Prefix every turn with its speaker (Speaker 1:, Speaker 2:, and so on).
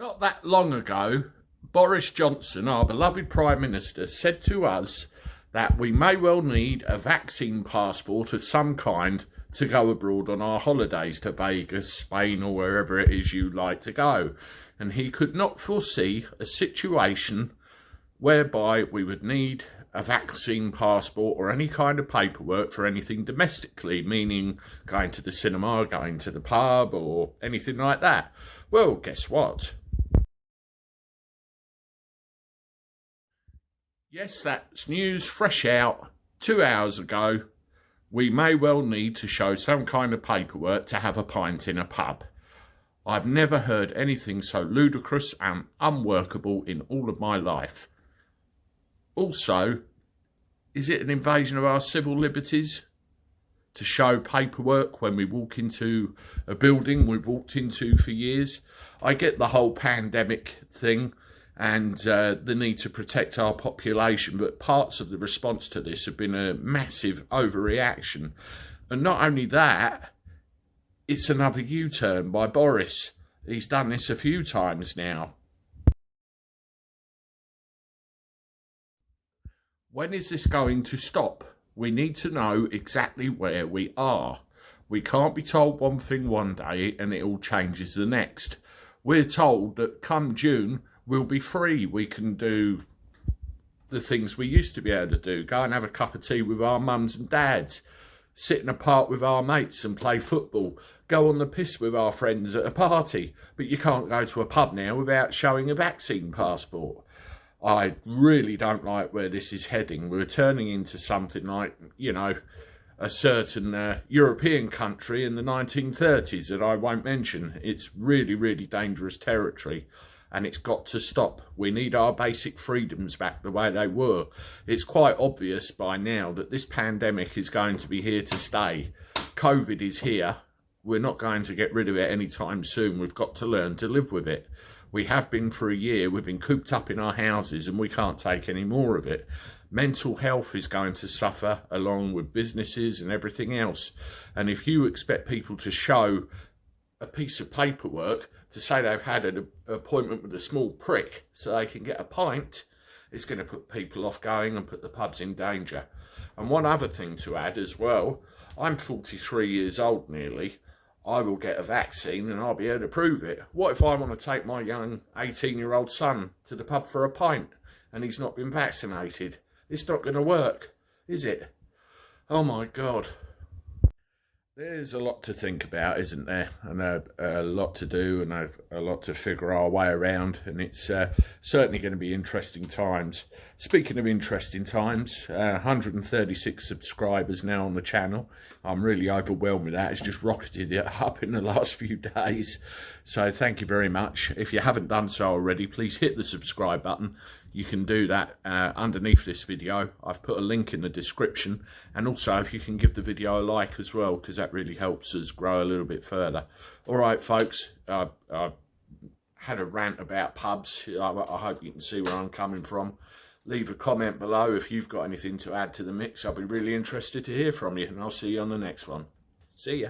Speaker 1: Not that long ago, Boris Johnson, our beloved Prime Minister, said to us that we may well need a vaccine passport of some kind to go abroad on our holidays to Vegas, Spain, or wherever it is you like to go. And he could not foresee a situation whereby we would need a vaccine passport or any kind of paperwork for anything domestically, meaning going to the cinema, going to the pub, or anything like that. Well, guess what? Yes, that's news fresh out 2 hours ago. We may well need to show some kind of paperwork to have a pint in a pub. I've never heard anything so ludicrous and unworkable in all of my life. Also, is it an invasion of our civil liberties to show paperwork when we walk into a building we've walked into for years? I get the whole pandemic thing and the need to protect our population, but parts of the response to this have been a massive overreaction. And not only that, it's another U-turn by Boris. He's done this a few times now. When is this going to stop? We need to know exactly where we are. We can't be told one thing one day and it all changes the next. We're told that come June, we'll be free. We can do the things we used to be able to do. Go and have a cup of tea with our mums and dads. Sit in a park with our mates and play football. Go on the piss with our friends at a party. But you can't go to a pub now without showing a vaccine passport. I really don't like where this is heading. We're turning into something like, you know, a certain European country in the 1930s that I won't mention. It's really, really dangerous territory. And it's got to stop. We need our basic freedoms back the way they were. It's quite obvious by now that this pandemic is going to be here to stay. COVID is here. We're not going to get rid of it anytime soon. We've got to learn to live with it. We have been for a year. We've been cooped up in our houses and we can't take any more of it. Mental health is going to suffer along with businesses and everything else. And if you expect people to show a piece of paperwork to say they've had an appointment with a small prick so they can get a pint, it's going to put people off going and put the pubs in danger. And one other thing to add as well, I'm 43 years old nearly. I will get a vaccine and I'll be able to prove it. What if I want to take my young 18-year-old son to the pub for a pint and he's not been vaccinated? It's not going to work, is it? Oh my God. There's a lot to think about, isn't there? And a lot to do and a lot to figure our way around. And it's certainly going to be interesting times. Speaking of interesting times, 136 subscribers now on the channel. I'm really overwhelmed with that. It's just rocketed it up in the last few days. So thank you very much. If you haven't done so already, please hit the subscribe button. You can do that underneath this video. I've put a link in the description. And also, if you can give the video a like as well, because that really helps us grow a little bit further. All right, folks. I had a rant about pubs. I hope you can see where I'm coming from. Leave a comment below if you've got anything to add to the mix. I'll be really interested to hear from you. And I'll see you on the next one. See ya.